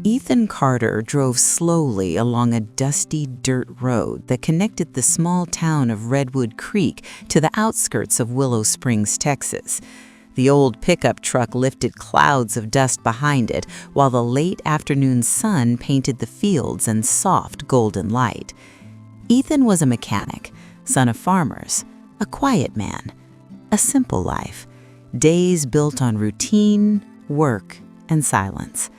Ethan Carter drove slowly along a dusty dirt road that connected the small town of Redwood Creek to the outskirts of Willow Springs, Texas. The old pickup truck lifted clouds of dust behind it, while the late afternoon sun painted the fields in soft golden light. Ethan was a mechanic, son of farmers, a quiet man, a simple life, days built on routine, work, and silence.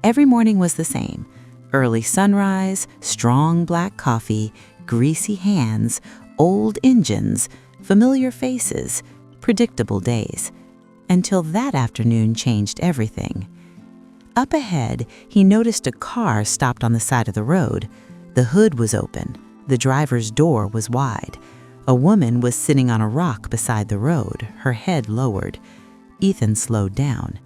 Every morning was the same: early sunrise, strong black coffee, greasy hands, old engines, familiar faces, predictable days. Until that afternoon changed everything. Up ahead, he noticed a car stopped on the side of the road. The hood was open. The driver's door was wide. A woman was sitting on a rock beside the road, her head lowered. Ethan slowed down.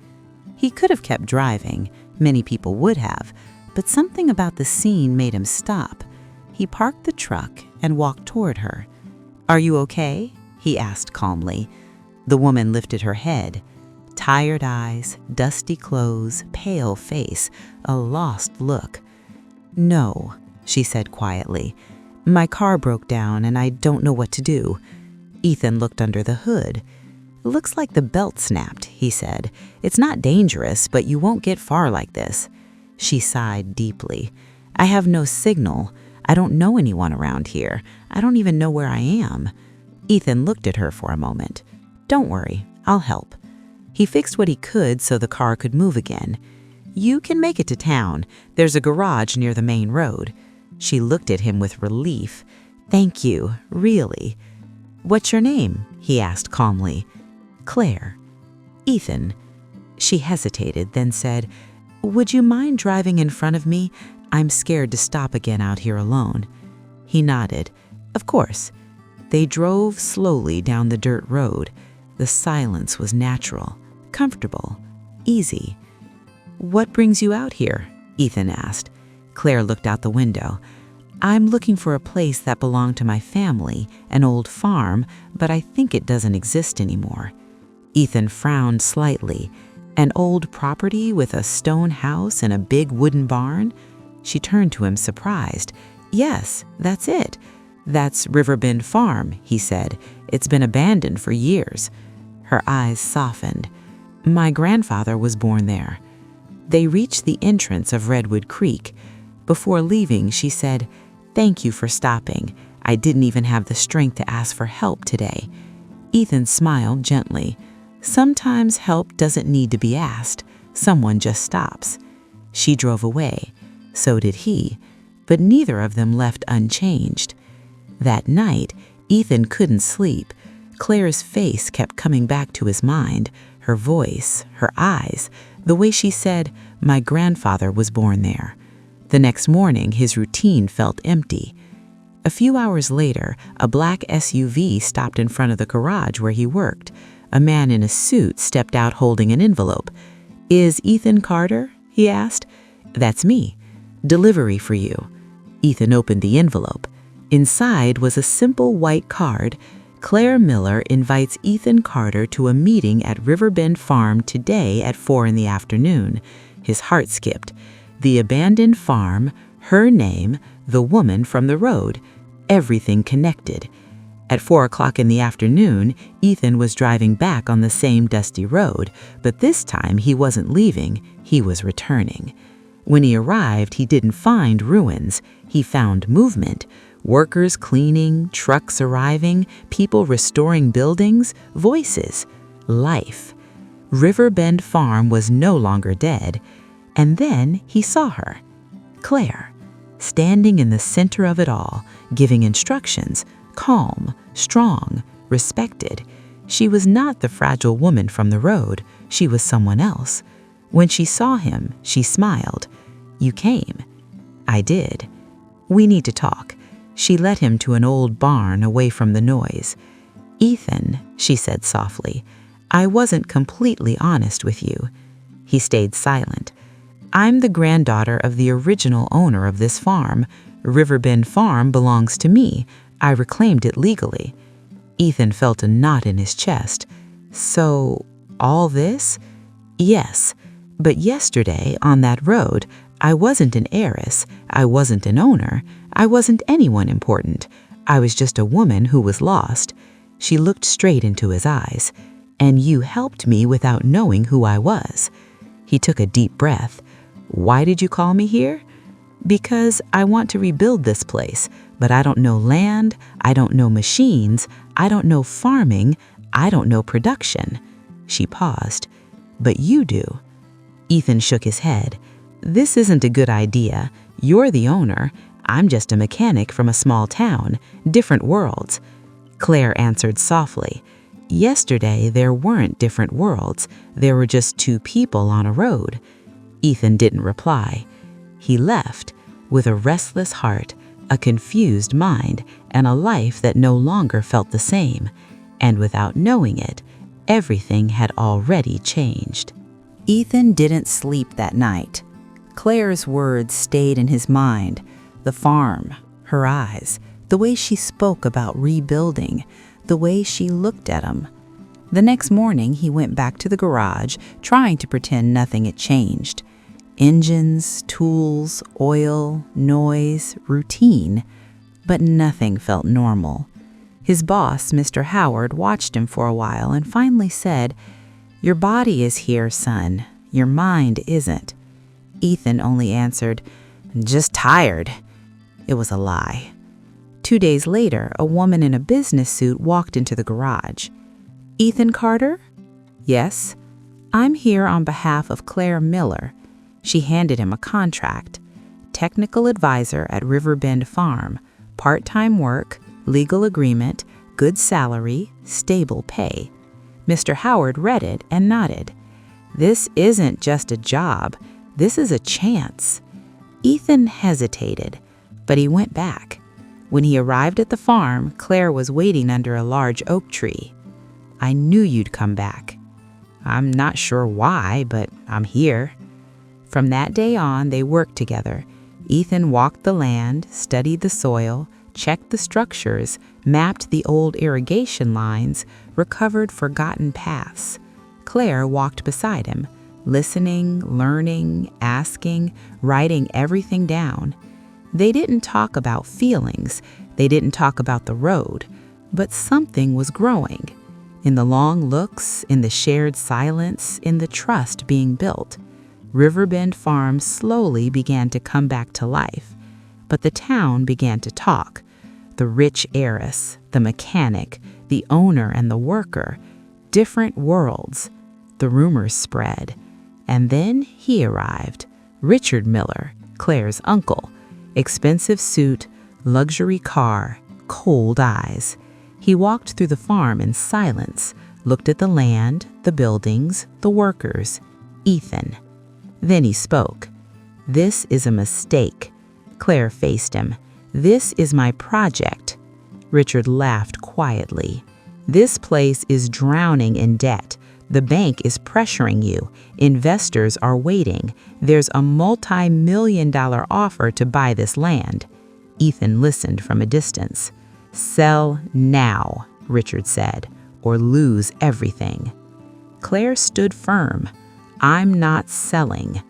He could have kept driving. Many people would have, but something about the scene made him stop. He parked the truck and walked toward her. "Are you okay?" he asked calmly. The woman lifted her head. Tired eyes, dusty clothes, pale face, a lost look. "No," she said quietly. "My car broke down and I don't know what to do." Ethan looked under the hood. "Looks like the belt snapped," he said. "It's not dangerous, but you won't get far like this." She sighed deeply. "I have no signal. I don't know anyone around here. I don't even know where I am." Ethan looked at her for a moment. "Don't worry, I'll help." He fixed what he could so the car could move again. "You can make it to town. There's a garage near the main road." She looked at him with relief. "Thank you, really." "What's your name?" he asked calmly. "Claire." "Ethan." She hesitated, then said, "Would you mind driving in front of me? I'm scared to stop again out here alone." He nodded. "Of course." They drove slowly down the dirt road. The silence was natural, comfortable, easy. "What brings you out here?" Ethan asked. Claire looked out the window. "I'm looking for a place that belonged to my family, an old farm, but I think it doesn't exist anymore." Ethan frowned slightly. "An old property with a stone house and a big wooden barn?" She turned to him surprised. "Yes, that's it. That's Riverbend Farm," he said. "It's been abandoned for years." Her eyes softened. "My grandfather was born there." They reached the entrance of Redwood Creek. Before leaving, she said, "Thank you for stopping. I didn't even have the strength to ask for help today." Ethan smiled gently. Sometimes help doesn't need to be asked. Someone just stops. She drove away. So did he. But neither of them left unchanged. That night, Ethan couldn't sleep. Claire's face kept coming back to his mind, her voice, her eyes, the way she said, "My grandfather was born there." The next morning, his routine felt empty. A few hours later, a black SUV stopped in front of the garage where he worked. A man in a suit stepped out holding an envelope. "Is Ethan Carter?" he asked. "That's me. Delivery for you." Ethan opened the envelope. Inside was a simple white card. "Claire Miller invites Ethan Carter to a meeting at Riverbend Farm today at 4 in the afternoon." His heart skipped. The abandoned farm, her name, the woman from the road, everything connected. At 4 o'clock in the afternoon, Ethan was driving back on the same dusty road, but this time he wasn't leaving, he was returning. When he arrived, he didn't find ruins. He found movement. Workers cleaning, trucks arriving, people restoring buildings, voices, life. Riverbend Farm was no longer dead. And then he saw her, Claire, standing in the center of it all, giving instructions, calm, strong, respected. She was not the fragile woman from the road. She was someone else. When she saw him, she smiled. "You came." "I did." "We need to talk." She led him to an old barn away from the noise. "Ethan," she said softly, "I wasn't completely honest with you." He stayed silent. "I'm the granddaughter of the original owner of this farm. Riverbend Farm belongs to me. I reclaimed it legally." Ethan felt a knot in his chest. "So, all this?" "Yes. But yesterday, on that road, I wasn't an heiress, I wasn't an owner, I wasn't anyone important. I was just a woman who was lost. She looked straight into his eyes. And you helped me without knowing who I was. He took a deep breath. Why did you call me here? Because I want to rebuild this place, but I don't know land, I don't know machines, I don't know farming, I don't know production. She paused. But you do. Ethan shook his head. This isn't a good idea. You're the owner. I'm just a mechanic from a small town, different worlds. Claire answered softly. Yesterday, there weren't different worlds. There were just two people on a road. Ethan didn't reply. He left with a restless heart, a confused mind, and a life that no longer felt the same. And without knowing it, everything had already changed. Ethan didn't sleep that night. Claire's words stayed in his mind. The farm, her eyes, the way she spoke about rebuilding, the way she looked at him. The next morning, he went back to the garage, trying to pretend nothing had changed. Engines, tools, oil, noise, routine, but nothing felt normal. His boss, Mr. Howard, watched him for a while and finally said, "Your body is here, son. Your mind isn't." Ethan only answered, "Just tired." It was a lie. 2 days later, a woman in a business suit walked into the garage. "Ethan Carter?" "Yes." "I'm here on behalf of Claire Miller." She handed him a contract. Technical advisor at Riverbend Farm, part-time work, legal agreement, good salary, stable pay. Mr. Howard read it and nodded. This isn't just a job. This is a chance. Ethan hesitated, but he went back. When he arrived at the farm, Claire was waiting under a large oak tree. "I knew you'd come back." "I'm not sure why, but I'm here." From that day on, they worked together. Ethan walked the land, studied the soil, checked the structures, mapped the old irrigation lines, recovered forgotten paths. Claire walked beside him, listening, learning, asking, writing everything down. They didn't talk about feelings. They didn't talk about the road. But something was growing. In the long looks, in the shared silence, in the trust being built. Riverbend Farm slowly began to come back to life. But the town began to talk. The rich heiress, the mechanic, the owner and the worker. Different worlds. The rumors spread. And then he arrived. Richard Miller, Claire's uncle. Expensive suit, luxury car, cold eyes. He walked through the farm in silence, looked at the land, the buildings, the workers. Ethan. Then he spoke. "This is a mistake." Claire faced him. "This is my project." Richard laughed quietly. "This place is drowning in debt. The bank is pressuring you. Investors are waiting. There's a multi-million-dollar offer to buy this land." Ethan listened from a distance. "Sell now," Richard said, "or lose everything." Claire stood firm. "I'm not selling."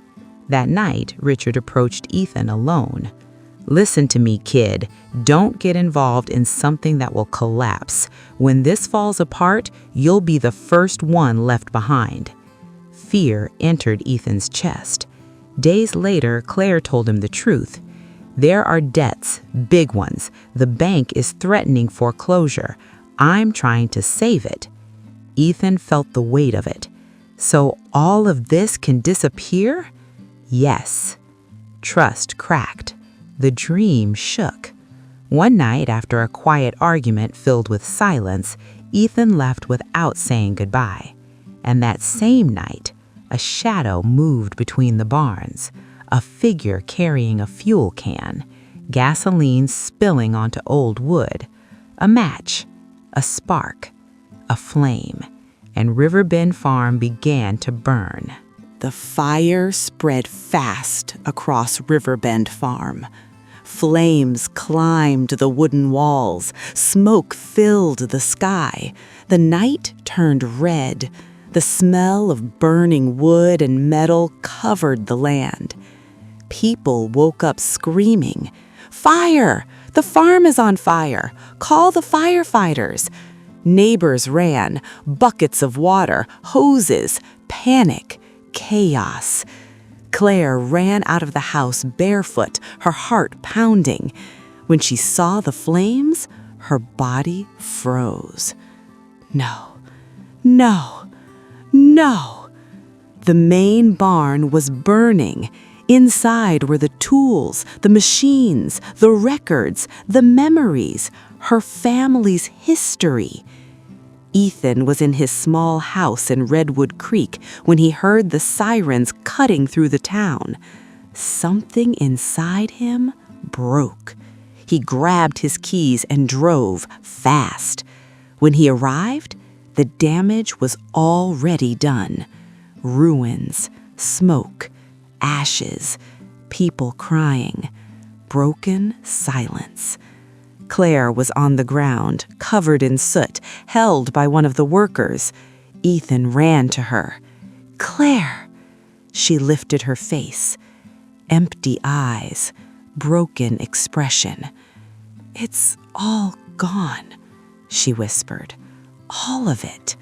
That night, Richard approached Ethan alone. "Listen to me, kid. Don't get involved in something that will collapse. When this falls apart, you'll be the first one left behind." Fear entered Ethan's chest. Days later, Claire told him the truth. "There are debts, big ones. The bank is threatening foreclosure. I'm trying to save it." Ethan felt the weight of it. "So all of this can disappear?" "Yes." Trust cracked. The dream shook. One night, after a quiet argument filled with silence, Ethan left without saying goodbye. And that same night, a shadow moved between the barns, a figure carrying a fuel can, gasoline spilling onto old wood, a match, a spark, a flame, and Riverbend Farm began to burn. The fire spread fast across Riverbend Farm. Flames climbed the wooden walls. Smoke filled the sky. The night turned red. The smell of burning wood and metal covered the land. People woke up screaming, "Fire! The farm is on fire! Call the firefighters!" Neighbors ran, buckets of water, hoses, panic, chaos. Claire ran out of the house barefoot, her heart pounding. When she saw the flames, her body froze. No, no, no. The main barn was burning. Inside were the tools, the machines, the records, the memories, her family's history. Ethan was in his small house in Redwood Creek when he heard the sirens cutting through the town. Something inside him broke. He grabbed his keys and drove fast. When he arrived, the damage was already done. Ruins, smoke, ashes, people crying, broken silence. Claire was on the ground, covered in soot, held by one of the workers. Ethan ran to her. "Claire!" She lifted her face. Empty eyes, broken expression. "It's all gone," she whispered. "All of it."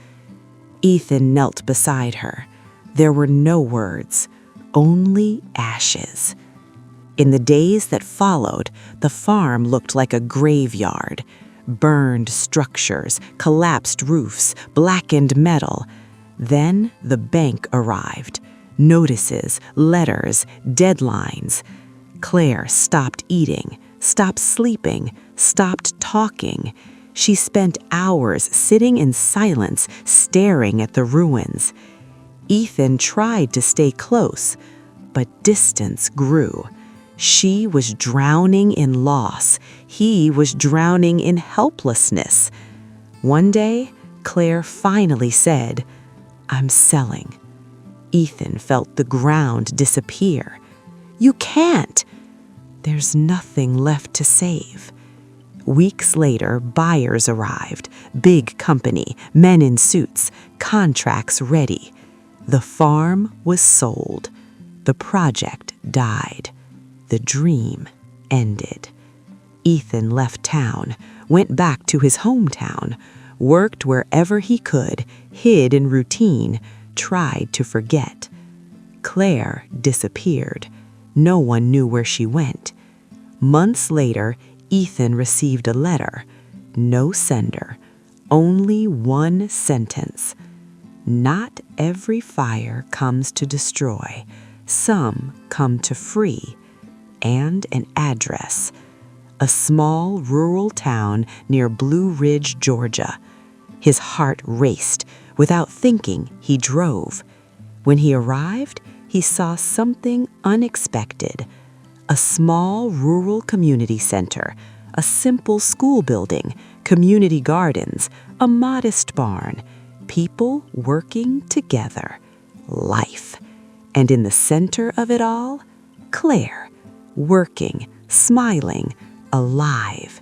Ethan knelt beside her. There were no words, only ashes. In the days that followed, the farm looked like a graveyard. Burned structures, collapsed roofs, blackened metal. Then the bank arrived. Notices, letters, deadlines. Claire stopped eating, stopped sleeping, stopped talking. She spent hours sitting in silence, staring at the ruins. Ethan tried to stay close, but distance grew. She was drowning in loss. He was drowning in helplessness. One day, Claire finally said, "I'm selling." Ethan felt the ground disappear. "You can't!" "There's nothing left to save." Weeks later, buyers arrived. Big company, men in suits, contracts ready. The farm was sold. The project died. The dream ended. Ethan left town, went back to his hometown, worked wherever he could, hid in routine, tried to forget. Claire disappeared. No one knew where she went. Months later, Ethan received a letter. No sender, only one sentence. "Not every fire comes to destroy. Some come to free." And an address. A small rural town near Blue Ridge, Georgia. His heart raced. Without thinking, he drove. When he arrived, he saw something unexpected. A small rural community center, a simple school building, community gardens, a modest barn, people working together, life. And in the center of it all, Claire, working, smiling, alive.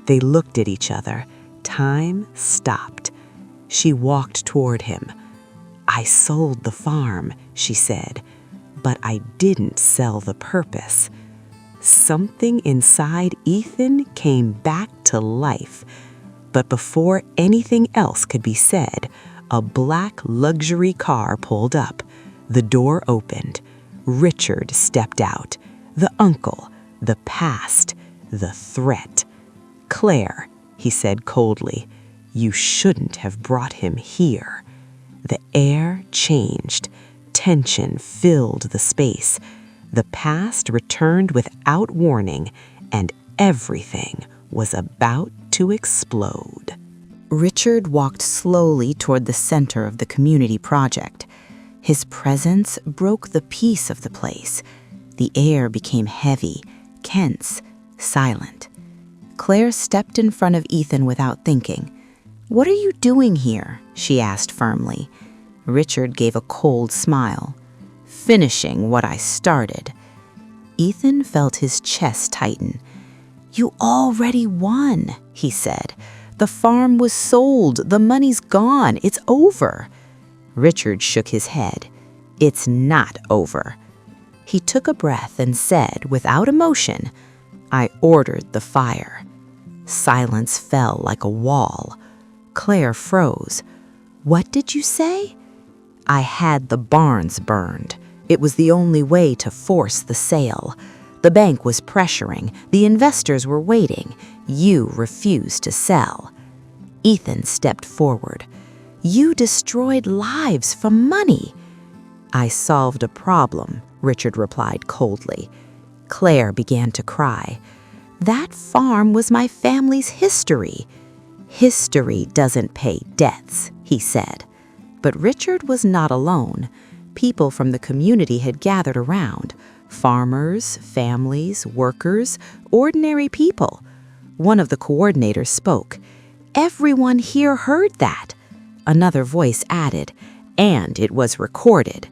They looked at each other. Time stopped. She walked toward him. "I sold the farm," she said, "but I didn't sell the purpose." Something inside Ethan came back to life. But before anything else could be said, a black luxury car pulled up. The door opened. Richard stepped out. The uncle, the past, the threat. "Claire," he said coldly, "you shouldn't have brought him here." The air changed. Tension filled the space. The past returned without warning, and everything was about to explode. Richard walked slowly toward the center of the community project. His presence broke the peace of the place. The air became heavy, tense, silent. Claire stepped in front of Ethan without thinking. "What are you doing here?" she asked firmly. Richard gave a cold smile. "Finishing what I started." Ethan felt his chest tighten. "You already won," he said. "The farm was sold. The money's gone. It's over." Richard shook his head. "It's not over." He took a breath and said, without emotion, "I ordered the fire." Silence fell like a wall. Claire froze. "What did you say?" "I had the barns burned. It was the only way to force the sale. The bank was pressuring. The investors were waiting. You refused to sell." Ethan stepped forward. "You destroyed lives for money." "I solved a problem," Richard replied coldly. Claire began to cry. "That farm was my family's history." "History doesn't pay debts," he said. But Richard was not alone. People from the community had gathered around. Farmers, families, workers, ordinary people. One of the coordinators spoke. "Everyone here heard that." Another voice added, "And it was recorded."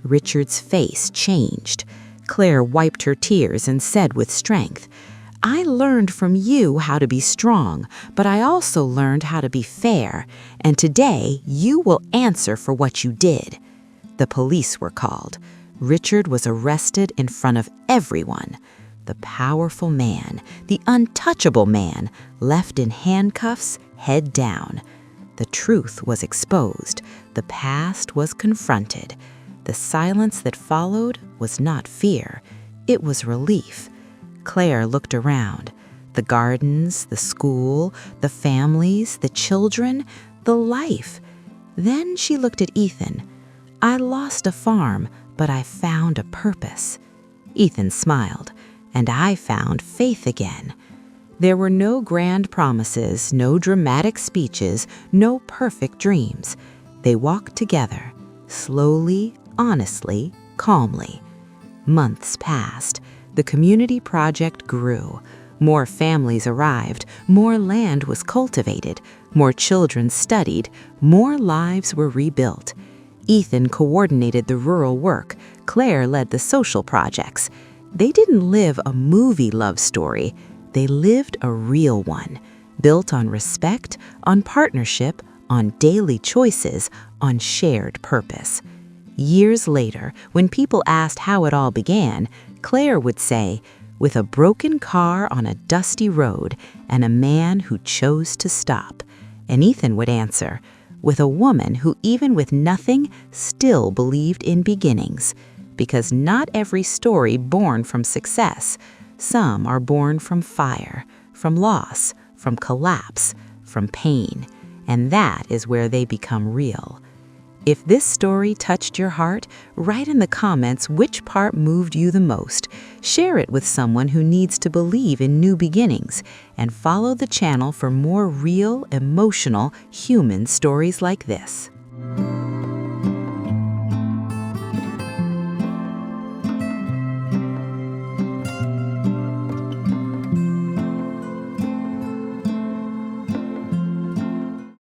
Richard's face changed. Claire wiped her tears and said with strength, "I learned from you how to be strong, but I also learned how to be fair, and today you will answer for what you did." The police were called. Richard was arrested in front of everyone. The powerful man, the untouchable man, left in handcuffs, head down. The truth was exposed. The past was confronted. The silence that followed was not fear. It was relief. Claire looked around. The gardens, the school, the families, the children, the life. Then she looked at Ethan. "I lost a farm, but I found a purpose." Ethan smiled. "And I found faith again." There were no grand promises, no dramatic speeches, no perfect dreams. They walked together, slowly, honestly, calmly. Months passed. The community project grew. More families arrived. More land was cultivated. More children studied. More lives were rebuilt. Ethan coordinated the rural work. Claire led the social projects. They didn't live a movie love story. They lived a real one, built on respect, on partnership, on daily choices, on shared purpose. Years later, when people asked how it all began, Claire would say, "With a broken car on a dusty road and a man who chose to stop." And Ethan would answer, "With a woman who, even with nothing, still believed in beginnings." Because not every story born from success. Some are born from fire, from loss, from collapse, from pain. And that is where they become real. If this story touched your heart, write in the comments which part moved you the most. Share it with someone who needs to believe in new beginnings. And follow the channel for more real, emotional, human stories like this.